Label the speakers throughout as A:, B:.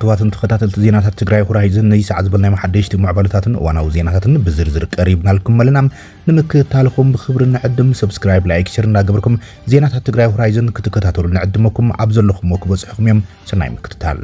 A: ክቡራትን ተኸታተልቲ ዜናታት ትግራይ ሆራይዝን ነይ ሰዓት ዝበልናይ መሓደሽቲ ሙዕበለታትን እዋናዊ ዜናታትን ብዝርዝር ቀሪብናልኩም መለና ንምክታልኩም ብኽብሪ ንዕድም ሰብስክራይብ ላይክ ሼር እንዳገበርኩም ዜናታት ትግራይ ሆራይዝን ክትከታተሉ ንዕድመኩም ኣብ ዘለኹም ክበጽሕኩም እዮም ሰናይ ምክትታል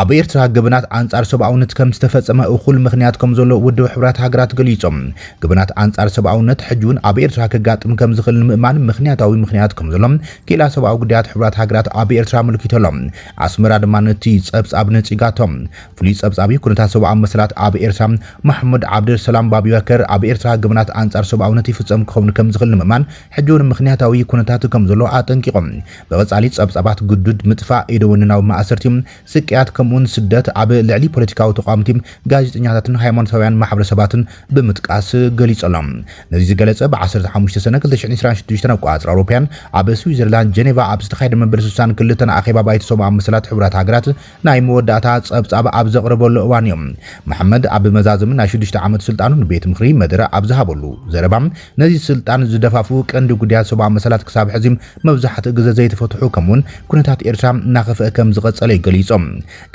A: ኣብ ኤርትራ ግብናት አንጻር ሰብአውነት ከም ዝተፈጸመ እኹል ምኽንያት ከም ዘሎ ውድብ ሕብራት ሃገራት ገሊጾም ግብናት አንጻር ሰብአውነት ሕጁን ኣብ ኤርትራ ከጋጥም ከም ዝኽእል ምእማን ምኽንያታዊ ምኽንያት ከም ዘሎ ኪላ ሰብአዊ ጉዳያት ሕብራት ሃገራት ኣብ ኤርትራ ምልክቶሎም ኣስመራ ድማ ነቲ ጸብጻብ ነጺጋቶም ፍሉይ ጸብጻቢ ኩነታት ሰብአዊ መሰላት ኣብ ኤርትራ መሐመድ ዓብድል ሰላም ባቢበከር ኣብ ኤርትራ ግብናት አንጻር ሰብአውነት ይፍጸም ክኸውን ከም ዝኽእል ምእማን ሕጁን ምኽንያታዊ ኩነታት ከም ዘሎ አጠንቂቆም በቀጻሊ ጸብጻባት ግዱድ ምጥፋእ ኢደወንናዊ ማእሰርቲ ስቅያት كمون سدات عب لعلي بوليتيكاو تقامتيم ጋዜጠኛታትን ሃይማኖታውያን ማህበረሰባትን በመጥቃስ ገሊጸሎም ነዚ ገለጸ በ15 ሰነ 2026 አቆጣጠር አውሮፓውያን ኣብ ስዊዘርላንድ ጄኔቫ ኣብ ዝተኻየደ መበል 62 አኼባ ባይተ ሰብአዊ መሰላት ሕብራት ሃገራት ናይ መወዳእታ ጸብጻብ ኣብ ዘቕረበሉ እዋን እዮም መሐመድ ኣብ መዛዝም ናይ 6 ዓመት ስልጣኑን ቤት ምኽሪ መደረ ኣብ ዝሃበሉ ዘረባም ነዚ ስልጣን ዝደፋፉ ቀንዲ ጉዳያት ሰብአዊ መሰላት ክሳብ ሕዚም መብዛሕትኡ ግዜ ዘይተፈትሑ ከምውን ኩነታት ኤርትራ እናኸፈ ከም ዝቐጸለ ይገሊጾም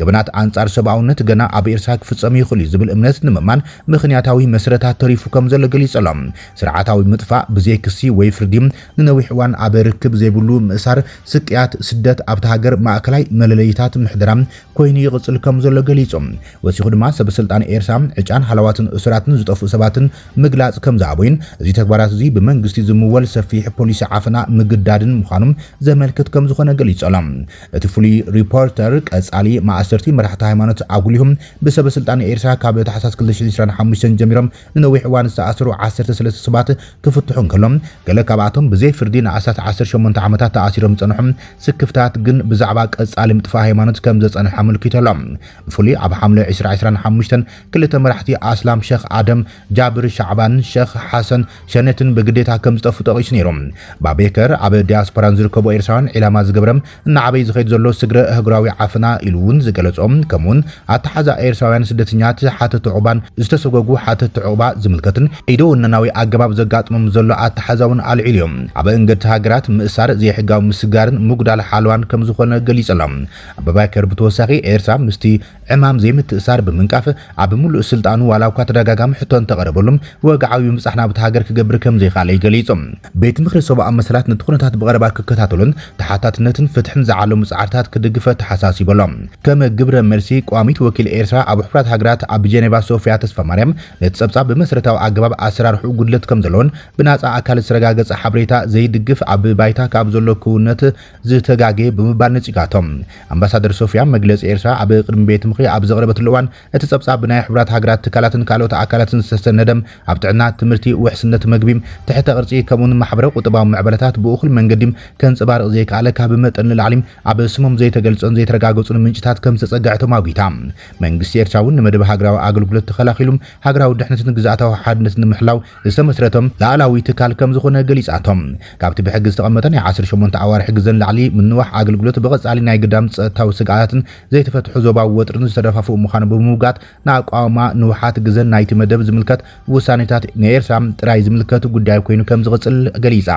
A: ግብናት አንጻር ሰብአውነት ገና ኣብ ኤርትራ ክፍጸም ይኽእል ዝብል እምነት ንምማን ምኽንያታዊ መሰረታት ተሪፉ ከም ዘሎ ገሊጸሎም ስርዓታዊ ምጥፋእ ብዘይ ክሲ ወይ ፍርዲም ንነዊሕ እዋን ኣብ ርክብ ዘይብሉ ምእሳር ስቅያት ስደት ኣብታ ሃገር ማእከላይ መለለይታት ምሕደራም ኮይኑ ይቕጽል ከም ዘሎ ገሊጾም ወሲኹ ድማ ሰበስልጣን ኤርትራ ዕጫን ሓላዋትን እስራትን ዝጠፍኡ ሰባትን ምግላጽ ከም ዝኣቦይን እዚ ተግባራት እዚ ብመንግስቲ ዝምወል ሰፊሕ ፖሊሲ ዓፈና ምግዳድን ምዃኑም ዘመልክት ከም ዝኾነ ገሊጾሎም እቲ ፍሉይ ሪፖርተር ቀጻሊ ማእሰርቲ መራሕቲ ሃይማኖት አጉሊሁም በሰበስልጣን ኤርትራ ካብ ታሕሳስ 2025 ጀሚሮም ንነዊሕ እዋን ዝተኣሰሩ 13 ሰባት ክፍትሑን ከሎም ገለ ካብኣቶም ብዘይ ፍርዲ ንኣሳት 18 ዓመታት ተኣሲሮም ጸንሖም ስክፍታት ግን ብዛዕባ ቀጻሊ ምጥፋእ ሃይማኖት ከም ዘጸንሐ አመልኪቶሎም ብፍሉይ ኣብ ሐምለ 2025 ክልተ መራሕቲ ኣስላም ሼኽ ኣደም ጃብር ሻዕባን ሼኽ ሐሰን ሸነትን በግዴታ ከም ዝጠፉ ጠቂሱ ነይሮም ባቤከር ኣብ ዲያስፖራን ዝርከቡ ኤርትራውያን ዒላማ ዝገብረም ንዓበይ ዝኸይድ ዘሎ ስግረ ህግራዊ ዓፍና ኢሉውን ዝገለጾም كمون أتحزا إيرساويان سدتنيات حاتت عقبان استسوغو حاتت عقبا زملكتن إيدو النناوي أقباب زقات ممزلو أتحزاون العليوم عبا انقد هاقرات مئسار زي حقاو مسقارن مقدال حالوان كمزخون قليس اللهم عبا باكر بتوساقي إيرسا مستي عمام زي متأسار بمنكاف عبا ملو السلطانو ولاو كاتراقاقام حتون تقربولهم وقعاوي مساحنا بتهاقر كقبر كم زي خالي قليسهم بيت مخرج صبا مسالات ندخونتات بغربات ككتاتولن تحاتات نتن فتحن زعالو مسعارتات كدقفة تحساسي بلهم كما قبر مرسي قواميت وكيل إيرترا أبو حبرات هاجرات أب جنيفا صوفيا تسفى مريم نتصبصب بمسرتاو أقباب أسرار حقوق قدلت كم زلون بناس أكل سرقاقص حبريتا زي دقف أب بايتا كاب زلو كونت زي تقاقي بمبال نتيقاتهم أمباسادر صوفيا مجلس إيرترا أب قرم بيت مخي أب زغربة اللوان نتصبصب بناي حبرات هاجرات تكالاتن كالوت أكالاتن سستندم أب تعنا تمرتي وحسنة مقبيم تحت غرسي كمون محبرة وطباو معبلتات بأخل منقدم كان صبار زي كالك بمتن العلم أب سمم زي تقلصن زي ترقاقصن منجتات كم سسقعتهم አጉይታም መንግስት ኤርትራውን ንመደብ ሃገራዊ አገልግሎት ተኸላኺሉም ሃገራዊ ድሕነትን ግዛኣታዊ ሓድነትን ንምሕላው ዝተመስረቶም ላዕላዊ ትካል ከም ዝኾነ ገሊጻቶም ካብቲ ብሕጊ ዝተቐመጠ ናይ 18 ኣዋርሒ ግዘን ላዕሊ ምንዋሕ አገልግሎት በቐጻሊ ናይ ግዳም ጸጥታዊ ስጋኣትን ዘይተፈትሑ ዞባዊ ወጥርን ዝተደፋፍኡ ምዃኑ ብምውጋት ንኣቋማ ንውሓት ግዘን ናይቲ መደብ ዝምልከት ውሳኔታት ንኤርትራ ጥራይ ዝምልከት ጉዳይ ኮይኑ ከም ዝቕጽል ገሊጻ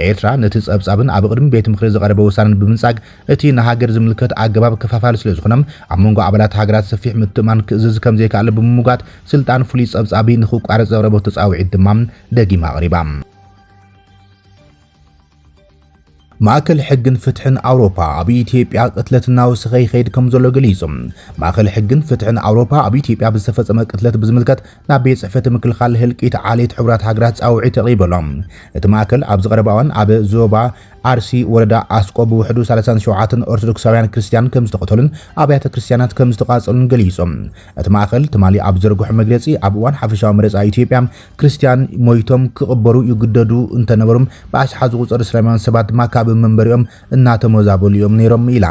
A: ኤርትራ ነቲ ጸብጻብን ኣብ ቅድሚ ቤት ምኽሪ ዝቐረበ ውሳነን ብምንጻግ እቲ ንሃገር ዝምልከት ኣገባብ ከፋፋል ስለ ዝኾነም ኣብ መንጎ አባላት ሃገራት ሰፊሕ ምትማን ክእዝዝ ከም ዘይካለ ብምሙጋት ስልጣን ፍሉይ ጸብጻቢ ንኽቋረጽ ዘቕረበ ተጻውዒት ድማ ደጊማ ኣቕሪባ ማእከል ሕግን ፍትሕን አውሮፓ ኣብ ኢትዮጵያ ቅትለትና ወስኸይ ኸይድ ከም ዘሎ ገሊጹም ማእከል ሕግን ፍትሕን አውሮፓ ኣብ ኢትዮጵያ ብዝተፈጸመ ቅትለት ብዝምልከት ናብ ቤት ጽሕፈት ምክልኻል ህልቂት ዓሌት ሕብራት ሃገራት ጻውዒት ተቕሪበሎም እቲ ማእከል ኣብ ዝቐረባውን ኣብ ዞባ አርሲ ወረዳ አስቆብ ውሕዱ 37 ኦርቶዶክሳውያን ክርስቲያን ከም ዝተቀተሉን አብያተ ክርስቲያናት ከም ዝተቃጸሉን ገሊጾም እቲ ማእከል ትማሊ ኣብ ዘርግሑ መግለጺ ኣብ እዋን ሓፈሻዊ መረጻ ኢትዮጵያ ክርስቲያን ሞይቶም ክቕበሩ ይግደዱ እንተነበሩም ብኣሽሓዝ ቁጽር እስላማውያን ሰባት ድማ ካብ መንበሪኦም እናተመዛበሉ እዮም ነይሮም ኢላ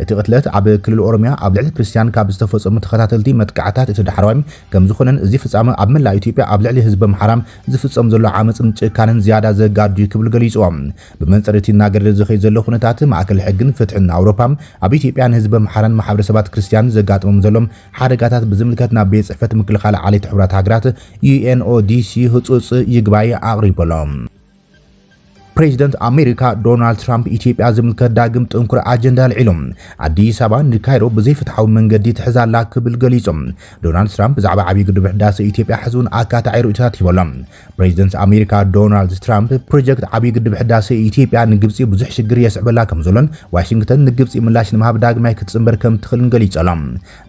A: እቲ ቅትለት ኣብ ክልል ኦሮሚያ ኣብ ልዕሊ ክርስቲያን ካብ ዝተፈጸሙ ተኸታተልቲ መጥቃዕታት እቲ ዳሕራዋይ ከም ዝኾነን እዚ ፍጻመ ኣብ መላእ ኢትዮጵያ ኣብ ልዕሊ ህዝቢ ምሓራም ዝፍጸም ዘሎ ዓመፅን ጭካንን ዝያዳ ዘጋዱ ክብል ገሊጾም ብመንጽሪ ናገር ዝኸይ ዘሎ ኩነታት ማእከል ሕግን ፍትሕን አውሮፓ ኣብ ኢትዮጵያ ንህዝቢ ምሓራን ማሕበረሰባት ክርስቲያን ዘጋጥሞም ዘሎም ሓደጋታት ብዝምልከት ናብ ቤት ጽሕፈት ምክልኻል ዓሌት ሕብራት ሃገራት UNODC ህጹጽ ይግባይ ኣቕሪቦሎም ፕሬዚደንት አሜሪካ ዶናልድ ትራምፕ ኢትዮጵያ ዝምልከት ዳግም ጥንኩር አጀንዳ ልዒሎም አዲስ አበባ ንካይሮ ብዘይፍትሓዊ መንገዲ ትሕዛላ ክብል ገሊጾም ዶናልድ ትራምፕ ብዛዕባ ዓብዪ ግድብ ሕዳሴ ኢትዮጵያ ሕዝቡን ኣካታዒ ርእይቶታት ሂቦሎም ፕሬዚደንት አሜሪካ ዶናልድ ትራምፕ ፕሮጀክት ዓብዪ ግድብ ሕዳሴ ኢትዮጵያ ንግብፂ ብዙሕ ሽግር የስዕበላ ከም ዘሎን ዋሽንግተን ንግብፂ ምላሽ ንምሃብ ዳግማይ ክትፅምበር ከም ትኽእልን ገሊፆሎም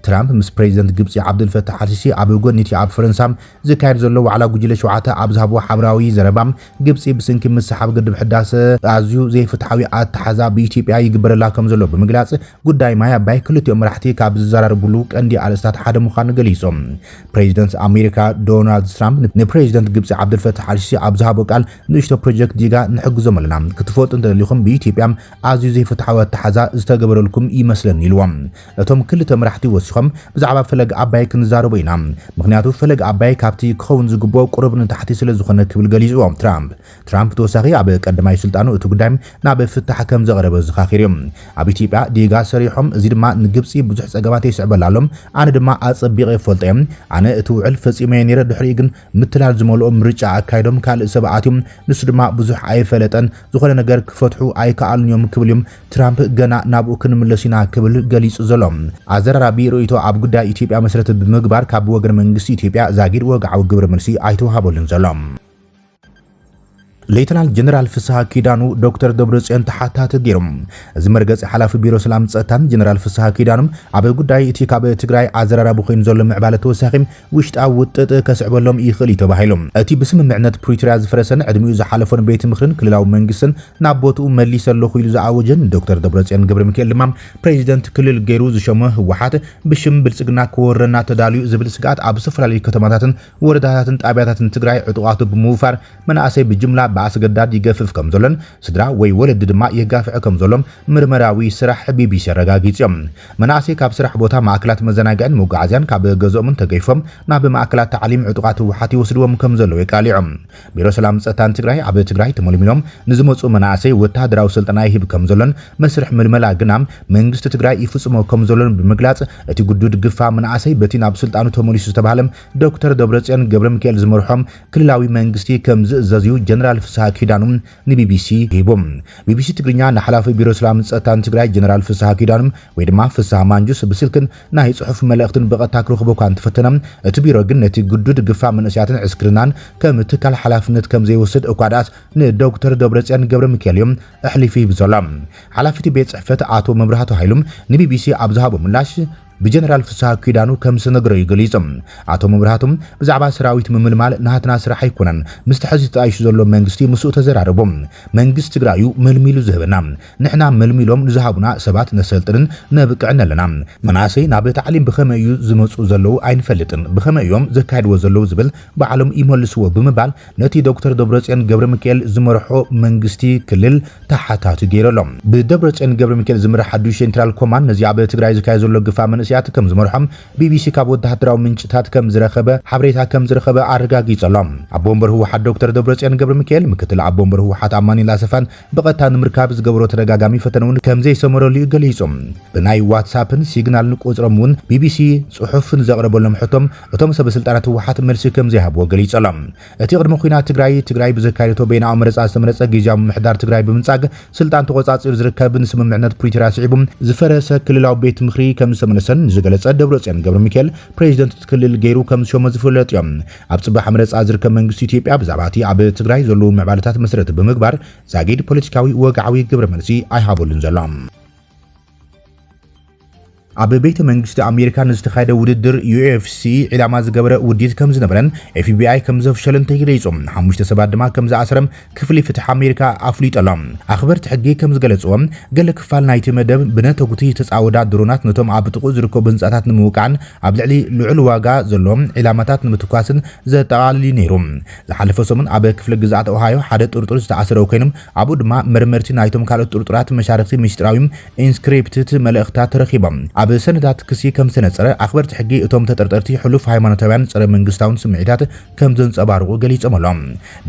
A: ትራምፕ ምስ ፕሬዚደንት ግብፂ ዓብዱልፈታሕ አልሲሲ ኣብ ጎኒቲ ኣብ ፈረንሳ ዝካየድ ዘሎ ዋዕላ ጉጅለ 7 ኣብ ዝሃብዎ ሓበራዊ ዘረባ ግብፂ ብስንኪ ምሰሓብ ግድብ ሕዳሴ ኣዝዩ ዘይፍትሓዊ ኣተሓዛ ብኢትዮጵያ ይግበረላ ከም ዘሎ ብምግላጽ ጉዳይ ማይ ኣባይ ክልቲኦም መራሕቲ ካብ ዝዘራረብሉ ቀንዲ ኣርእስታት ሓደ ምዃኑ ገሊፆም ፕሬዚደንት አሜሪካ ዶናልድ ትራምፕ ንፕሬዚደንት ግብፂ ዓብዱልፈታሕ አልሲሲ ኣብ ዝሃቦ ቃል ንእሽቶ ፕሮጀክት ዲጋ ንሕግዞም ኣለና ክትፈልጡ እንተደሊኹም ብኢትዮጵያ ኣዝዩ ዘይፍትሓዊ ኣተሓዛ ዝተገበረልኩም ይመስለኒ ኢልዎም እቶም ክልተ መራሕቲ ወሲኾም ብዛዕባ ፈለግ ኣባይ ክንዛረቡ ኢና ምክንያቱ ፈለግ ኣባይ ካብቲ ክኸውን ዝግብኦ ቁርብ ንታሕቲ ስለ ዝኾነ ክብል ገሊፅዎም ትራምፕ ተወሳኺ ኣብ ቀዳማይ ስልጣኑ እቲ ጉዳይ ናብ ፍታሕ ከም ዘቕረበ ዝኻኺር እዮም ኣብ ኢትዮጵያ ዲጋ ሰሪሖም እዚ ድማ ንግብፂ ብዙሕ ፀገማት ይስዕበላሎም ኣነ ድማ ኣፀቢቐ ይፈልጦ እዮም ኣነ እቲ ውዕል ፈፂመ ነይረ ድሕሪ ግን ምትላል ዝመልኦ ምርጫ ኣካይዶም ካልእ ሰባት እዮም ንሱ ድማ ብዙሕ ኣይፈለጠን ዝኾነ ነገር ክፈትሑ ኣይከኣሉን እዮም ክብል እዮም ትራምፕ ገና ናብኡ ክንምለስ ኢና ክብል ገሊጹ ዘሎ ኣዘራራቢ ርእይቶ ኣብ ጉዳይ ኢትዮጵያ መሰረት ብምግባር ካብ ወገን መንግስቲ ኢትዮጵያ ዛጊድ ወግዓዊ ግብረ መልሲ ኣይተዋሃበሉን ዘሎ ሌተናል ጀነራል ፍስሐ ኪዳኑ ዶክተር ደብረጽዮን ተሓታተ ገይሮም እዚ መርገጽ ሓላፊ ቢሮ ሰላም ጸጥታን ጀነራል ፍስሐ ኪዳኑ ኣብ ጉዳይ እቲ ካብ ትግራይ ኣዘራራቢ ኮይኑ ዘሎ ምዕባለ ተወሳኺ ውሽጣዊ ውጥጥ ከስዕበሎም ይኽእል ተባሂሎም እቲ ብስምምዕነት ፕሪቶሪያ ዝፈረሰን ዕድሚኡ ዝሓለፎን ቤት ምክርን ክልላዊ መንግስትን ናብ ቦትኡ መሊስ ኣለኹ ኢሉ ዝኣወጀን ዶክተር ደብረጽዮን ገብረ ሚካኤል ድማ ፕሬዚደንት ክልል ገይሩ ዝሾመ ህወሓት ብሽም ብልጽግና ክወረና ተዳልዩ ዝብል ስጋት ኣብ ዝተፈላለዩ ከተማታትን ወረዳታትን ጣብያታትን ትግራይ ዕጡቃቱ ብምውፋር መናእሰይ ብጅምላ በአስገዳድ ይገፍፍ ከም ዘሎን ስድራ ወይ ወለድ ድማ ይጋፍዕ ከም ዘሎም ምርመራዊ ስራሕ ቢቢሲ ረጋጊጽዮም መናእሰይ ካብ ስራሕ ቦታ ማእከላት መዘናግዕን መጓዓዝያን ካብ ገዝኦምን ተገይፎም ናብ ማእከላት ተዓሊም ዕጡቃት ህወሓት ይወስድዎም ከም ዘለው የቃሊዖም ቢሮ ሰላም ጸጥታን ትግራይ ኣብ ትግራይ ተመልሚሎም ንዝመጹ መናእሰይ ወታደራዊ ስልጠና ይህብ ከም ዘሎን መስርሕ ምልመላ ግና መንግስቲ ትግራይ ይፍጽሞ ከም ዘሎን ብምግላጽ እቲ ጉዱድ ግፋ መናእሰይ በቲ ናብ ስልጣኑ ተመሊሱ ዝተባሃለ ዶክተር ደብረጽዮን ገብረ ሚካኤል ዝመርሖም ክልላዊ መንግስቲ ከም ዝእዘዝዩ ጀነራል ፍስሐ ኪዳኑ ንቢቢሲ ሂቦም ቢቢሲ ትግርኛ ንሓላፊ ቢሮ ሰላም ጸጥታን ትግራይ ጀነራል ፍስሐ ኪዳኑ ወይ ድማ ፍስሐ ማንጁስ ብስልክን ናይ ጽሑፍ መልእኽትን በቐጥታ ክረኽቦ ተፈተነ እቲ ቢሮ ግን ነቲ ጉዱድ ግፋ መንእስያትን ዕስክርናን ከም ትካል ሓላፍነት ከም ዘይወስድ እኳዳስ ንዶክተር ደብረጽዮን ገብረ ሚካኤል ኣሕሊፊ ብዘሎም ሓላፊቲ ቤት ጽሕፈት አቶ መብራህቱ ኃይሉም ንቢቢሲ ኣብ ዝሃቦ ምላሽ بجنرال فسح كيدانو كم سنقرأ يقليزم عطوا مبرهاتهم بزعبا سراويت مملمال نهاتنا سرح يكونن مستحزي تعيش زلو منجستي مسوء تزراربهم منجست تقرأيو ملميلو زهبنا نحنا ملميلوم نزهابنا سبات نسلترن نبقعنا لنا مناسي نابل تعليم بخمايو زمسو زلو عين فلتن بخمايوم زكايد وزلو زبل بعلم إيمالسوا بمبال نتي دكتور دبرتسيان قبر ميكيل زمرحو منجستي كلل تحتات جيرلهم بدبرتسيان قبر ميكيل زمرح حدو سنترال كومان نزيعب تقرأي زكايد زلو قفا سيات كم زمرحم BBC كابود تحتراو منشتات كم زرخبه حبريتها كم زرخبه أرجاجي صلام عبومبر هو حد دكتور دبرتسيان قبل ميكيل مكتل عبومبر هو حد أماني لاسفان بقتان مركابز قبرو ترجاجامي فتنون كم زي سمرو لي قليسهم بناي واتسابن سيجنال نقوز رمون BBC صحف زغرب لهم حتم وتم سبسلطانات هو حد مرسي كم زي هبو قليس صلام اتقدم خوينا تجراي بزكايتو بين عمرس استمرس جيجام محدار تجراي بمنصاق سلطان توقعات زركب نسم معنات بريترا سعيبهم زفرس كل لاو بيت مخري كم سمنسن زغلص دبرتسيان قبر ميكيل بريزيدنت تكلل غيرو كم شوم زفلط يم اب صباح مرص ازرك منግስት ኢትዮጵያ ብዛባቲ ኣብ ትግራይ ዘሎ ምዕባለታት መሰረት ብምግባር ዛጊድ ፖለቲካዊ ወግዓዊ ግብረ መልሲ ኣይሃበሉን ዘሎም ኣብ ቤተ መንግስት ኣሜሪካን ዝተኻየደ ውድድር UFC ዕላማ ዝገበረ ውዲት ከም ዝነበረን FBI ከም ዘፍሸለን ተገሊጾም ሓሙሽተ ሰባት ድማ ከም ዝኣስረም ክፍሊ ፍትሕ ኣሜሪካ ኣፍሊጦም ኣኽበርቲ ሕጊ ከም ዝገለጹዎም ገለ ክፋል ናይቲ መደብ ብነተጉቲ ተጻወዳ ድሮናት ነቶም ኣብ ጥቁ ዝርከቡ ህንጻታት ንምውቃዕን ኣብ ልዕሊ ልዑል ዋጋ ዘሎም ዕላማታት ንምትኳስን ዘጠቓልል ነይሩ ዝሓለፈ ሰሙን ኣብ ክፍሊ ግዛኣት ኦሃዮ ሓደ ጥርጡር ዝተኣስረ ኮይኖም ኣብኡ ድማ መርመርቲ ናይቶም ካልኦት ጥርጡራት መሻርክቲ ምስጢራዊ ኢንስክሪፕትድ መልእኽታት ረኺቦም ኣብ ሰነዳት ክሲ ከም ዝተነጸረ ኣኽበርቲ ሕጊ እቶም ተጠርጠርቲ ሕሉፍ ሃይማኖታውያን ጸረ መንግስታውን ስምዒታት ከም ዘንጸባርቑ ገሊጾም ኣሎም።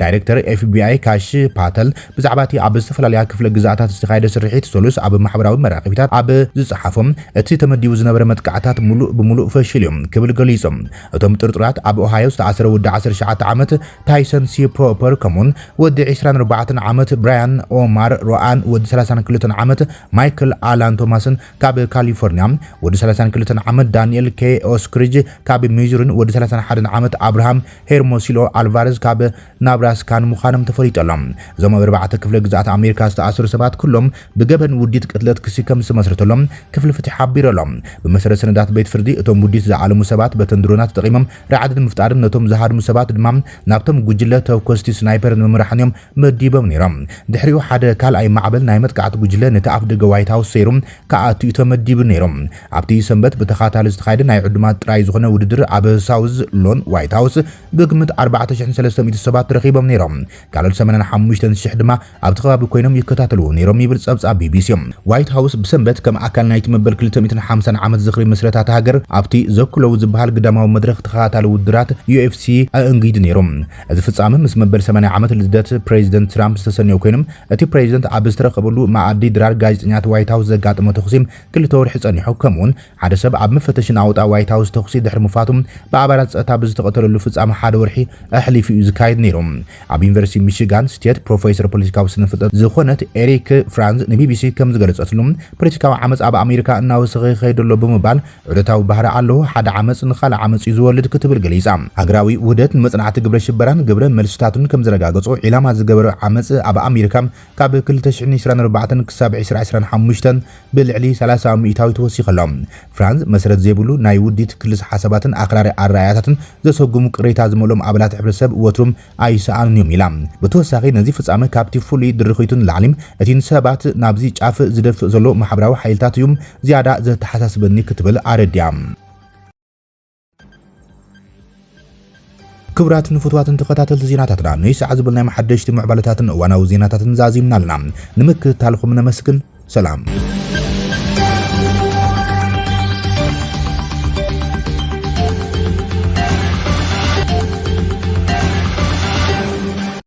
A: ዳይሬክተር FBI ካሽ ፓተል ብዛዕባ እቲ ኣብ ዝተፈላለያ ክፍለ ግዛኣታት ዝተኻየደ ስርሒት ሰሉስ ኣብ ማሕበራዊ መራኸቢታት ኣብ ዝጸሓፎም እቲ ተመዲቡ ዝነበረ መጥቃዕታት ሙሉእ ብምሉእ ፈሽል እዮም ክብል ገሊጾም። እቶም ጥርጥራት ኣብ ኦሃዮ ዝተኣሰረ ወዲ 19 ዓመት ታይሰን ሲ ፕሮፐር ከምኡን ወዲ 24 ዓመት ብራያን ኦማር ሮአን ወዲ 32 ዓመት ማይክል አላን ቶማስን ካብ ካሊፎርኒያ ወዲ 32 ዓመት ዳንኤል ኬ ኦስክሪጅ ካብ ሚዙሪን ወዲ 31 ዓመት አብርሃም ሄርሞሲሎ አልቫሬዝ ካብ ናብራስካን ምዃኖም ተፈሊጦሎም። እዞም ኣብ 4 ክፍለ ግዛኣት ኣሜሪካ ዝተኣሰሩ ሰባት ኩሎም ብገበን ውዲት ቅትለት ክሲ ከም ዝመስረተሎም ክፍሊ ፍትሒ ሓቢሮሎም። ብመሰረት ሰነዳት ቤት ፍርዲ እቶም ውዲት ዝዓለሙ ሰባት በተንድሮናት ተጠቂሞም ረዓድን ምፍጣርን ነቶም ዝሃድሙ ሰባት ድማ ናብቶም ጉጅለ ተኮስቲ ስናይፐር ንምምራሕን እዮም መዲቦም ነይሮም። ድሕሪኡ ሓደ ካልኣይ ማዕበል ናይ መጥቃዕቲ ጉጅለ ነቲ ኣፍ ደገ ዋይት ሃውስ ሰይሮም ከኣትዩ ተመዲቡ ነይሮም። ኣብቲ ሰንበት ብተኻታሊ ዝተኻየደ ናይ ዕዱማት ጥራይ ዝኾነ ውድድር ኣብ ሳውዝ ሎን ዋይት ሃውስ ብግምት 4300 ሰባት ረኺቦም ነይሮም። ካልኦት 85,000 ድማ ኣብቲ ከባቢ ኮይኖም ይከታተልዎ ነይሮም ይብል ጸብጻብ ቢቢሲ። ዋይት ሃውስ ብሰንበት ከም ኣካል ናይቲ መበል 250 ዓመት ዝኽሪ ምስረታት ሃገር ኣብቲ ዘኩለው ዝበሃል ግዳማዊ መድረኽ ተኸታታሊ ውድድራት UFC ኣእንጊዱ ነይሮም። እዚ ፍጻመ ምስ መበል 80 ዓመት ልደት ፕሬዚደንት ትራምፕ ዝተሰንዮ ኮይኖም እቲ ፕሬዚደንት ኣብ ዝተረኸበሉ ማኣዲ ድራር ጋዜጠኛት ዋይት ሃውስ ዘጋጠመ ተኹሲ 2 ወርሒ ጸኒሑ ከምኡን ሓደ ሰብ ኣብ መፈተሽ ናውጣ ዋይት ሃውስ ተኹሲ ድሕሪ ምፋቱም ብኣባላት ጸጥታ ብዝተቐተለሉ ፍጻመ ሓደ ወርሒ ኣሕሊፉ እዩ ዝካየድ ነይሮም። ኣብ ዩኒቨርሲቲ ሚሽጋን ስቴት ፕሮፌሰር ፖለቲካዊ ስነ-ፍልጠት ዝኾነት ኤሪክ ፍራንዝ ንቢቢሲ ከም ዝገለጸትሉ ፖለቲካዊ ዓመፅ ኣብ ኣሜሪካ እናወሰኸ ይኸይደሎ ብምባል ዑደታዊ ባህሪ ኣለዎ ሓደ ዓመፅ ንኻልእ ዓመፅ እዩ ዝወልድ ክትብል ገሊጻ። ሃገራዊ ውህደት ንመጽናዕቲ ግብረ ሽበራን ግብረ መልስታቱን ከም ዝረጋገጹ ዒላማ ዝገበረ ዓመፅ ኣብ ኣሜሪካ ካብ 2024 ክሳብ 2025 ብልዕሊ 30 ሚእታዊ ተወሲኸሎም። ፍራንዝ መሰረት ዘይብሉ ናይ ውዲት ክልስ ሓሳባትን ኣኽራሪ ኣረኣያታትን ዘሰጉሙ ቅሬታ ዝመሎም ኣባላት ሕብረተሰብ ወትሮም ኣይሰኣኑን እዮም ኢላ። ብተወሳኺ ነዚ ፍጻመ ካብቲ ፍሉይ ድርኺቱን ላዕሊም እቲ ሰባት ናብዚ ጫፍ ዝደፍእ ዘሎ ማሕበራዊ ሓይልታት እዩ ዝያዳ ዘተሓሳስበኒ ክትብል ኣረድያ። ክብራትን ፍትዋትን ተኸታተልቲ ዜናታትና ነይ ሰዓት ዝብልናይ መሓደሽቲ ምዕባለታትን እዋናዊ ዜናታትን ዛዚምና ኣለና። ንምክትታልኩም ነመስግን። ሰላም